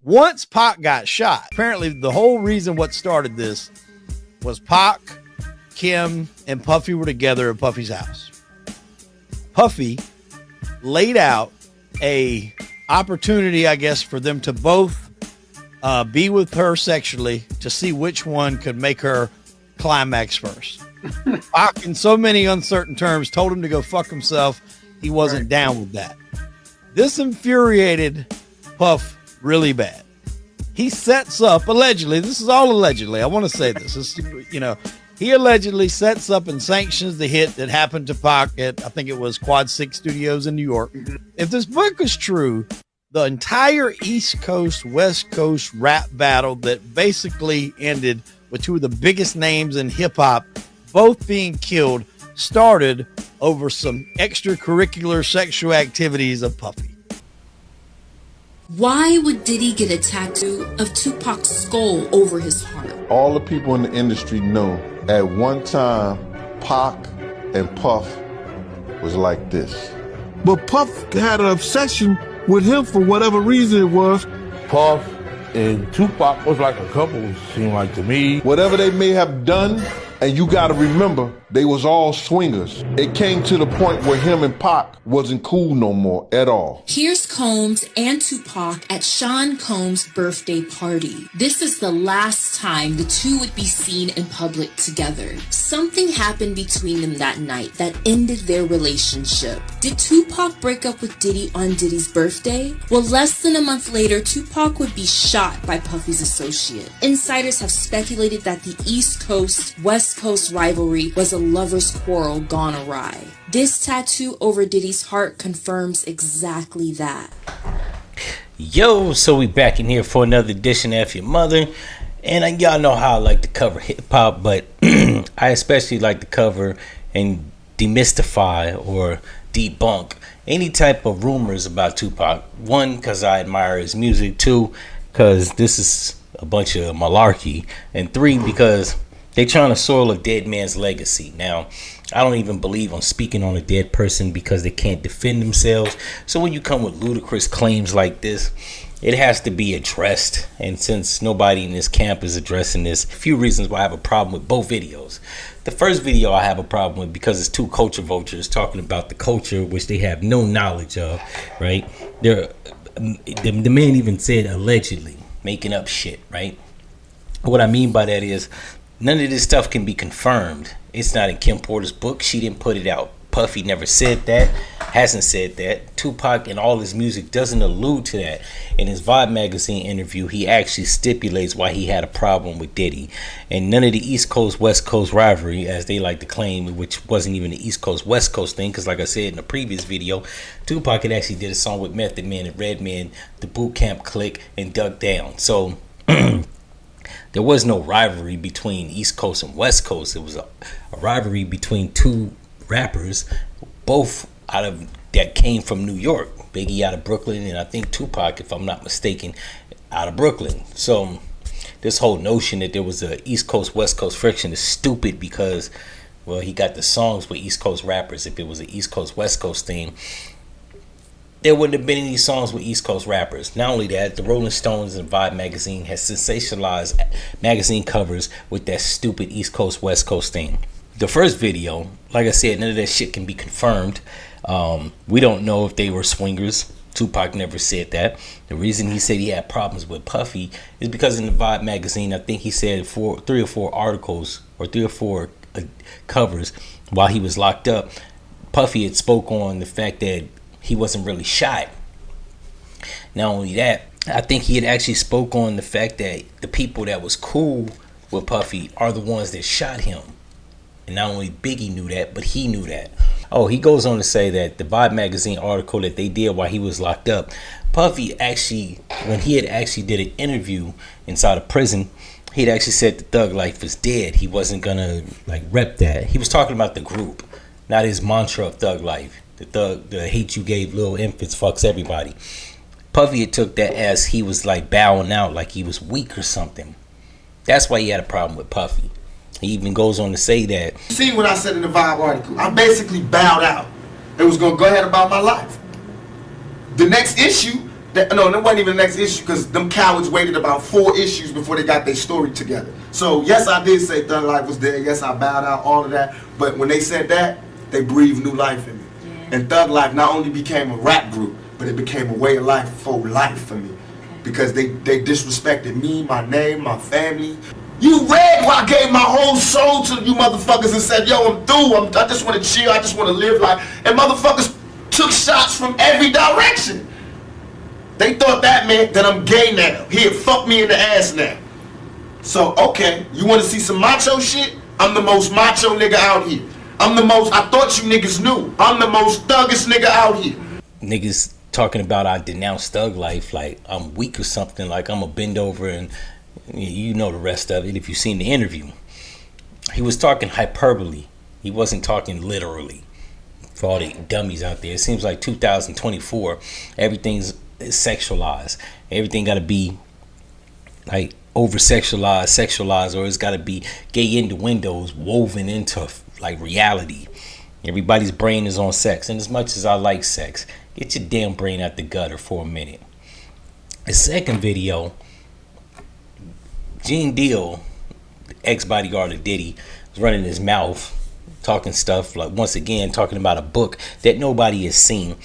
Once Pac got shot, apparently the whole reason what started this was Pac, Kim, and Puffy were together at Puffy's house. Puffy laid out a opportunity, I guess, for them to both be with her sexually to see which one could make her climax first. Pac, in so many uncertain terms, told him to go fuck himself. He wasn't down with that. This infuriated Puff really bad. He sets up, allegedly, this is all allegedly, I want to say this, he allegedly sets up and sanctions the hit that happened to Pac at, I think it was Quad 6 Studios in New York. If this book is true, the entire East Coast, West Coast rap battle that basically ended with two of the biggest names in hip hop both being killed started over some extracurricular sexual activities of Puffy. Why would Diddy get a tattoo of Tupac's skull over his heart? All the people in the industry know at one time Pac and Puff was like this. But Puff had an obsession with him for whatever reason it was. Puff and Tupac was like a couple, it seemed like to me. Whatever they may have done, and you gotta remember, they was all swingers. It came to the point where him and Pac wasn't cool no more at all. Here's Combs and Tupac at Sean Combs' birthday party. This is the last time the two would be seen in public together. Something happened between them that night that ended their relationship. Did Tupac break up with Diddy on Diddy's birthday? Well, less than a month later, Tupac would be shot by Puffy's associate. Insiders have speculated that the East Coast, West Coast rivalry was a lover's quarrel gone awry. This tattoo over Diddy's heart confirms exactly that. Yo, so we back in here for another edition of F-ya-Motha. And y'all know how I like to cover hip-hop, but I especially like to cover and demystify or debunk any type of rumors about Tupac. One, because I admire his music. Two, because this is a bunch of malarkey. And three, because they're trying to soil a dead man's legacy. Now, I don't even believe on speaking on a dead person because they can't defend themselves. So when you come with ludicrous claims like this, it has to be addressed. And since nobody in this camp is addressing this, a few reasons why I have a problem with both videos. The first video I have a problem with because it's two culture vultures talking about the culture which they have no knowledge of, right? The man even said allegedly, making up shit, right? What I mean by that is none of this stuff can be confirmed. It's not in Kim Porter's book. She didn't put it out. Puffy never said that, hasn't said that. Tupac and all his music doesn't allude to that. In his Vibe magazine interview, he actually stipulates why he had a problem with Diddy. And none of the East Coast, West Coast rivalry, as they like to claim, which wasn't even the East Coast, West Coast thing, because like I said in the previous video, Tupac had actually did a song with Method Man and Redman, the Boot Camp Clique, and Duck Down. So there was no rivalry between East Coast and West Coast. It was a rivalry between two rappers, both out of that came from New York. Biggie out of Brooklyn, and I think Tupac, if I'm not mistaken, out of Brooklyn. So this whole notion that there was a East Coast West Coast friction is stupid because, well, he got the songs with East Coast rappers. If it was an East Coast West Coast thing, there wouldn't have been any songs with East Coast rappers. Not only that, the Rolling Stones and Vibe magazine has sensationalized magazine covers with that stupid East Coast West Coast thing. The first video, like I said, none of that shit can be confirmed. We don't know if they were swingers. Tupac never said that. The reason he said he had problems with Puffy is because in the Vibe magazine, I think he said 3 or 4 articles or 3 or 4 covers while he was locked up, Puffy had spoke on the fact that he wasn't really shot. Not only that, I think he had actually spoke on the fact that the people that was cool with Puffy are the ones that shot him. And not only Biggie knew that, but he knew that. Oh, he goes on to say that the Vibe magazine article that they did while he was locked up, Puffy actually, when he had actually did an interview inside of prison, he'd actually said the thug life was dead. He wasn't gonna like rep that. He was talking about the group, not his mantra of thug life. The hate you gave little infants fucks everybody. Puffy had took that as he was like bowing out, like he was weak or something. That's why he had a problem with Puffy. He even goes on to say that. See what I said in the Vibe article? I basically bowed out. It was going to go ahead about my life. The next issue, No, that wasn't even the next issue because them cowards waited about 4 issues before they got their story together. So yes, I did say Thug Life was there. Yes, I bowed out, all of that. But when they said that, they breathed new life in me. Yeah. And Thug Life not only became a rap group, but it became a way of life for life for me. Because they disrespected me, my name, my family. You read where I gave my whole soul to you motherfuckers and said, yo, I'm through. I just want to chill. I just want to live life. And motherfuckers took shots from every direction. They thought that meant that I'm gay now. He'd fuck me in the ass now. So, okay, you want to see some macho shit? I'm the most macho nigga out here. I thought you niggas knew. I'm the most thuggest nigga out here. Niggas talking about I denounce thug life like I'm weak or something, like I'm a bend over, and you know the rest of it if you've seen the interview. He was talking hyperbole. He wasn't talking literally. For all the dummies out there, it seems like 2024, everything's sexualized. Everything got to be like over sexualized, or it's got to be gay innuendos woven into like reality. Everybody's brain is on sex, and as much as I like sex, get your damn brain out the gutter for a minute. The second video, Gene Deal, ex-bodyguard of Diddy, was running his mouth, talking stuff, like once again talking about a book that nobody has seen,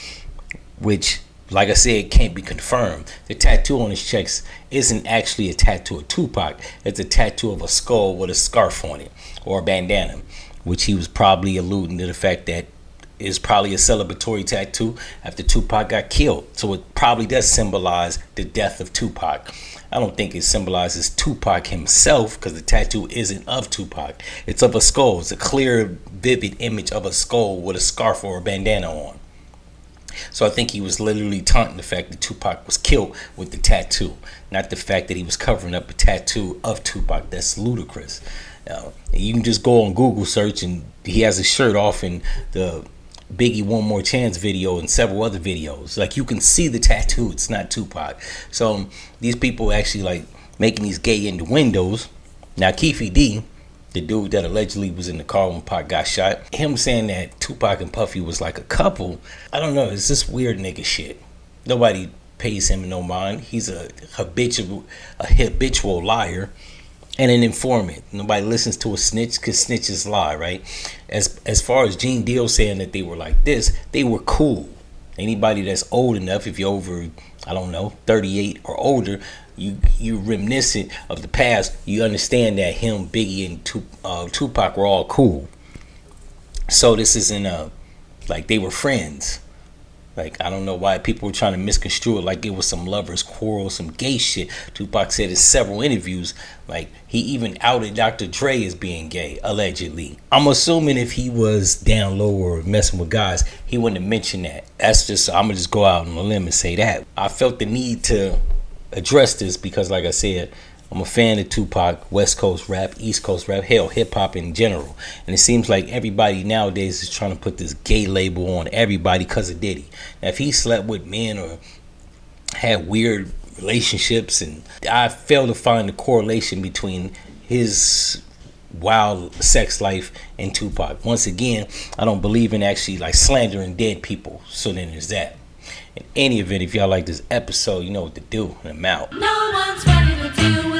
which, like I said, can't be confirmed. The tattoo on his chest isn't actually a tattoo of Tupac. It's a tattoo of a skull with a scarf on it, or a bandana, which he was probably alluding to the fact that is probably a celebratory tattoo after Tupac got killed. So it probably does symbolize the death of Tupac. I don't think it symbolizes Tupac himself, because the tattoo isn't of Tupac. It's of a skull. It's a clear, vivid image of a skull with a scarf or a bandana on. So I think he was literally taunting the fact that Tupac was killed with the tattoo, not the fact that he was covering up a tattoo of Tupac. That's ludicrous. You can just go on Google search, and he has his shirt off in the Biggie One More Chance video and several other videos. Like, you can see the tattoo. It's not Tupac. So these people actually like making these gay innuendos. Now Keefy D, the dude that allegedly was in the car when Pac got shot, him saying that Tupac and Puffy was like a couple, I don't know, it's this weird nigga shit. Nobody pays him no mind. He's a habitual liar and an informant. Nobody listens to a snitch, because snitches lie, right? As far as Gene Deal saying that they were like this, they were cool. Anybody that's old enough, if you're over, I don't know, 38 or older, you reminiscent of the past, you understand that him, Biggie, and Tupac were all cool. So this isn't like they were friends. Like, I don't know why people were trying to misconstrue it like it was some lovers quarrel, some gay shit. Tupac said in several interviews, like, he even outed Dr. Dre as being gay, allegedly. I'm assuming if he was down low or messing with guys, he wouldn't have mentioned that. That's just, I'm gonna just go out on a limb and say that. I felt the need to address this because, like I said, I'm a fan of Tupac, West Coast rap, East Coast rap, hell, hip-hop in general. And it seems like everybody nowadays is trying to put this gay label on everybody because of Diddy. Now, if he slept with men or had weird relationships, and I fail to find the correlation between his wild sex life and Tupac. Once again, I don't believe in actually like slandering dead people. So then there's that. In any event, if y'all like this episode, you know what to do, and I'm out. No one's ready to do